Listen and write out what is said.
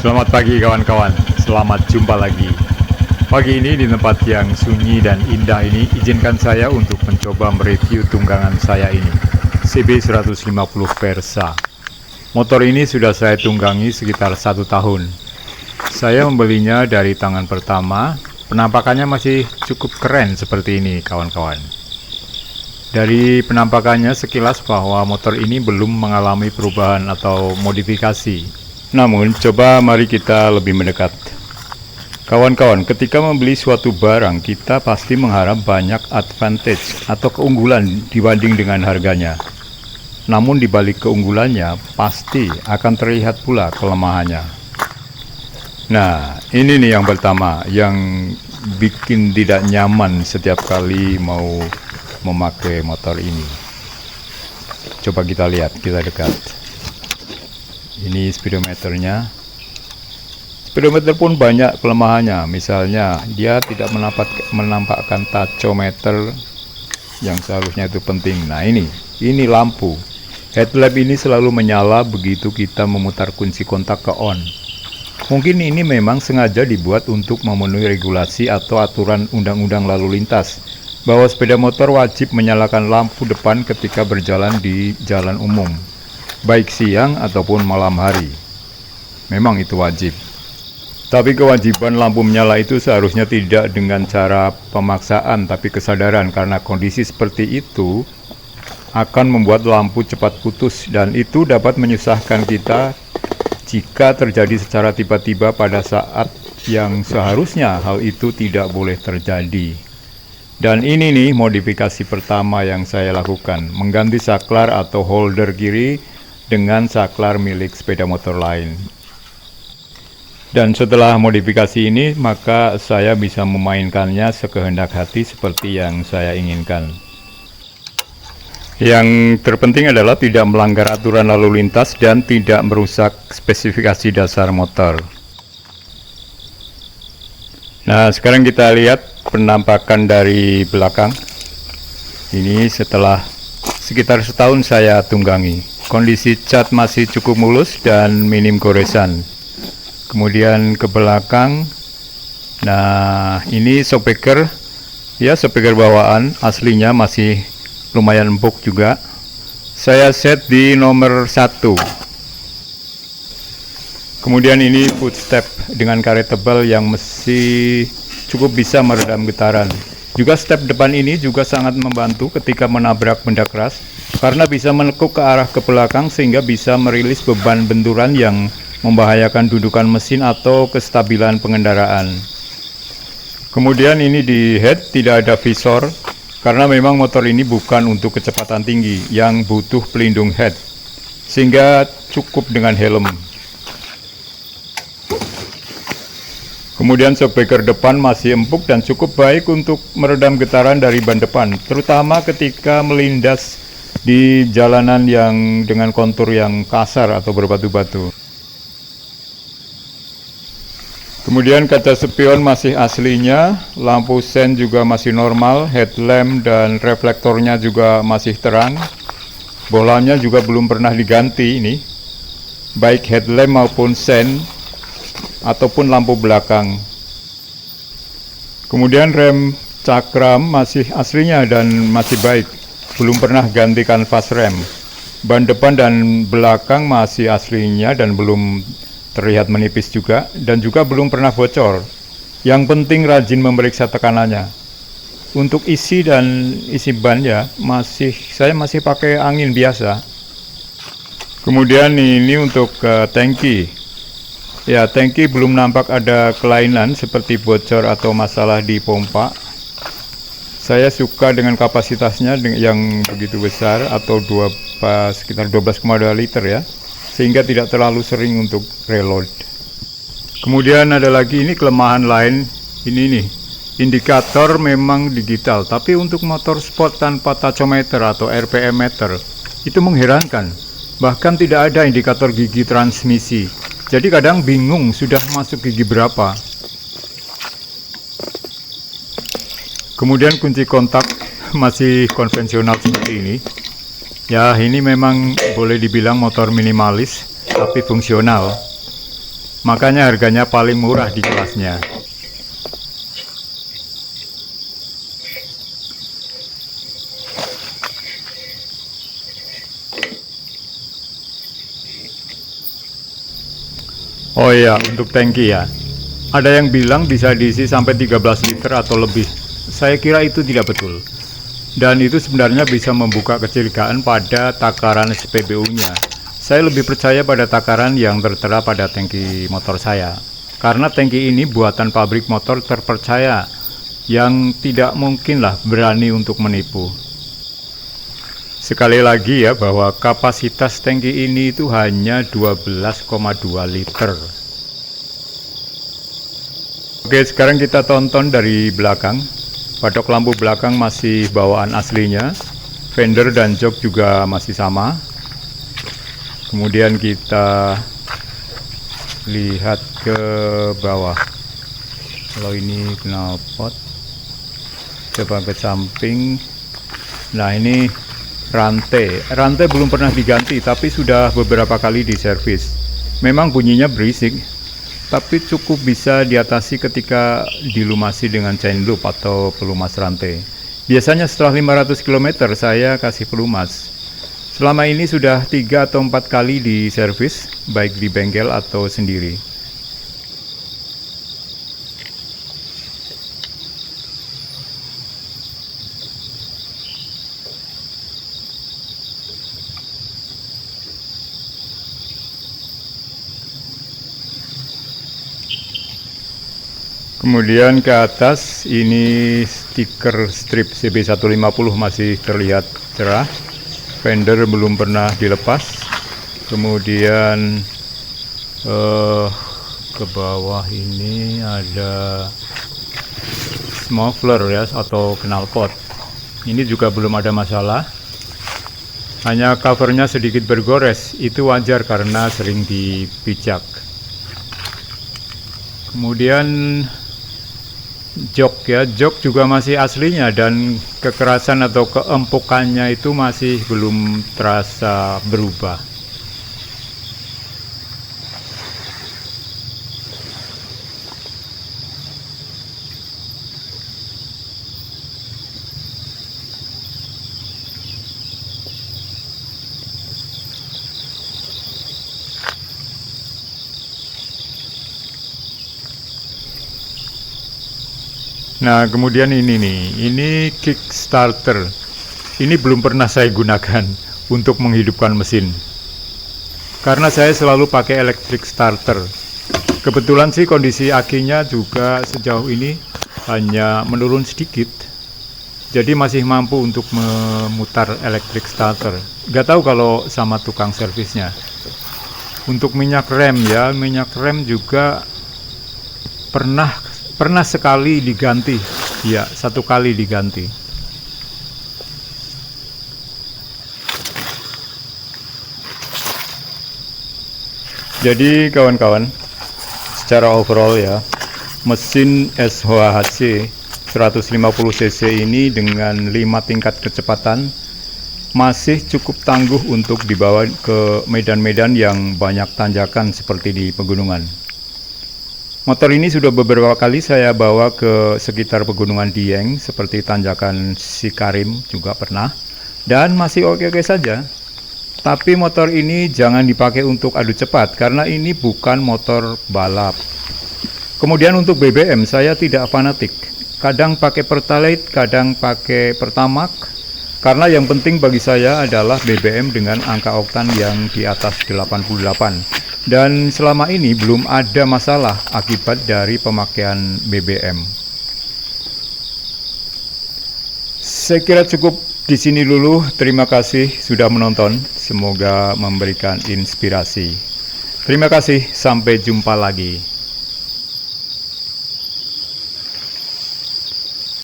Selamat pagi kawan-kawan, selamat jumpa lagi. Pagi ini di tempat yang sunyi dan indah ini, izinkan saya untuk mencoba mereview tunggangan saya ini, CB150 Versa. Motor ini sudah saya tunggangi sekitar 1 tahun. Saya membelinya dari tangan pertama, penampakannya masih cukup keren seperti ini kawan-kawan. Dari penampakannya sekilas bahwa motor ini belum mengalami perubahan atau modifikasi. Namun, coba mari kita lebih mendekat. Kawan-kawan, ketika membeli suatu barang, kita pasti mengharap banyak advantage atau keunggulan dibanding dengan harganya. Namun di balik keunggulannya, pasti akan terlihat pula kelemahannya. Nah, ini nih yang pertama, yang bikin tidak nyaman setiap kali mau memakai motor ini. Coba kita lihat, kita dekat. Ini speedometernya. Speedometer pun banyak kelemahannya. Misalnya dia tidak menampakkan tachometer yang seharusnya itu penting. Nah ini lampu headlamp ini selalu menyala begitu kita memutar kunci kontak ke on. Mungkin ini memang sengaja dibuat untuk memenuhi regulasi atau aturan undang-undang lalu lintas bahwa sepeda motor wajib menyalakan lampu depan ketika berjalan di jalan umum, baik siang ataupun malam hari. Memang itu wajib. Tapi kewajiban lampu menyala itu seharusnya tidak dengan cara pemaksaan, tapi kesadaran, karena kondisi seperti itu akan membuat lampu cepat putus, dan itu dapat menyusahkan kita jika terjadi secara tiba-tiba pada saat yang seharusnya hal itu tidak boleh terjadi. Dan ini nih modifikasi pertama yang saya lakukan, mengganti saklar atau holder kiri dengan saklar milik sepeda motor lain. Dan setelah modifikasi ini, maka saya bisa memainkannya sekehendak hati seperti yang saya inginkan. Yang terpenting adalah tidak melanggar aturan lalu lintas dan tidak merusak spesifikasi dasar motor. Nah, sekarang kita lihat penampakan dari belakang. Ini setelah sekitar setahun saya tunggangi. Kondisi cat masih cukup mulus dan minim goresan. Kemudian ke belakang, nah ini shockbreaker, ya shockbreaker bawaan aslinya masih lumayan empuk juga. Saya set di nomor 1. Kemudian ini footstep dengan karet tebal yang masih cukup bisa meredam getaran. Juga step depan ini juga sangat membantu ketika menabrak benda keras, karena bisa menekuk ke arah ke belakang sehingga bisa merilis beban benturan yang membahayakan dudukan mesin atau kestabilan pengendaraan. Kemudian ini di head tidak ada visor, karena memang motor ini bukan untuk kecepatan tinggi yang butuh pelindung head, sehingga cukup dengan helm. Kemudian shockbreaker depan masih empuk dan cukup baik untuk meredam getaran dari ban depan, terutama ketika melindas di jalanan yang dengan kontur yang kasar atau berbatu-batu. Kemudian kaca spion masih aslinya, lampu sen juga masih normal, headlamp dan reflektornya juga masih terang. Bolanya juga belum pernah diganti ini, baik headlamp maupun sen ataupun lampu belakang. Kemudian rem cakram masih aslinya dan masih baik, belum pernah ganti kanvas rem. Ban depan dan belakang masih aslinya dan belum terlihat menipis juga, dan juga belum pernah bocor. Yang penting rajin memeriksa tekanannya. Untuk isi dan isi ban ya, saya masih pakai angin biasa. Kemudian ini untuk tangki. Ya, tangki belum nampak ada kelainan seperti bocor atau masalah di pompa. Saya suka dengan kapasitasnya yang begitu besar, atau sekitar 12,2 liter ya, sehingga tidak terlalu sering untuk reload. Kemudian ada lagi ini kelemahan lain, ini nih, indikator memang digital, tapi untuk motor sport tanpa tachometer atau RPM meter, itu mengherankan. Bahkan tidak ada indikator gigi transmisi, jadi kadang bingung sudah masuk gigi berapa. Kemudian kunci kontak masih konvensional seperti ini. Ya, ini memang boleh dibilang motor minimalis, tapi fungsional. makanya harganya paling murah di kelasnya. Oh iya, untuk tangki ya, ada yang bilang bisa diisi sampai 13 liter atau lebih. Saya kira itu tidak betul, dan itu sebenarnya bisa membuka kecurigaan pada takaran SPBU-nya. Saya lebih percaya pada takaran yang tertera pada tangki motor saya, karena tangki ini buatan pabrik motor terpercaya yang tidak mungkinlah berani untuk menipu. Sekali lagi ya, bahwa kapasitas tangki ini itu hanya 12,2 liter. Oke, sekarang kita tonton dari belakang. Batok lampu belakang masih bawaan aslinya, fender dan jok juga masih sama. Kemudian kita lihat ke bawah. Kalau ini knalpot, coba ke samping. Nah, ini rantai belum pernah diganti, tapi sudah beberapa kali diservis. Memang bunyinya berisik, tapi cukup bisa diatasi ketika dilumasi dengan chain loop atau pelumas rantai. Biasanya setelah 500 km saya kasih pelumas. Selama ini sudah 3 atau 4 kali diservis, baik di bengkel atau sendiri. Kemudian ke atas ini stiker strip CB150 masih terlihat cerah. Fender belum pernah dilepas. Kemudian ke bawah ini ada muffler ya, atau knalpot. Ini juga belum ada masalah. Hanya covernya sedikit bergores. Itu wajar karena sering dipijak. Kemudian jok juga masih aslinya, dan kekerasan atau keempukannya itu masih belum terasa berubah. Nah, kemudian ini Kickstarter. Ini belum pernah saya gunakan untuk menghidupkan mesin, karena saya selalu pakai electric starter. Kebetulan sih kondisi akinya juga sejauh ini hanya menurun sedikit, jadi masih mampu untuk memutar electric starter. Gak tahu kalau sama tukang servisnya. Untuk minyak rem ya, minyak rem juga pernah sekali diganti, ya, 1 kali diganti. Jadi kawan-kawan, secara overall ya, mesin SHHC 150 cc ini dengan 5 tingkat kecepatan masih cukup tangguh untuk dibawa ke medan-medan yang banyak tanjakan seperti di pegunungan. Motor ini sudah beberapa kali saya bawa ke sekitar pegunungan Dieng, seperti tanjakan Sikarim juga pernah, dan masih oke-oke saja. Tapi motor ini jangan dipakai untuk adu cepat, karena ini bukan motor balap. Kemudian untuk BBM saya tidak fanatik, kadang pakai Pertalite, kadang pakai Pertamax, karena yang penting bagi saya adalah BBM dengan angka oktan yang di atas 88. Dan selama ini belum ada masalah akibat dari pemakaian BBM. Saya kira cukup di sini dulu. Terima kasih sudah menonton. Semoga memberikan inspirasi. Terima kasih, sampai jumpa lagi.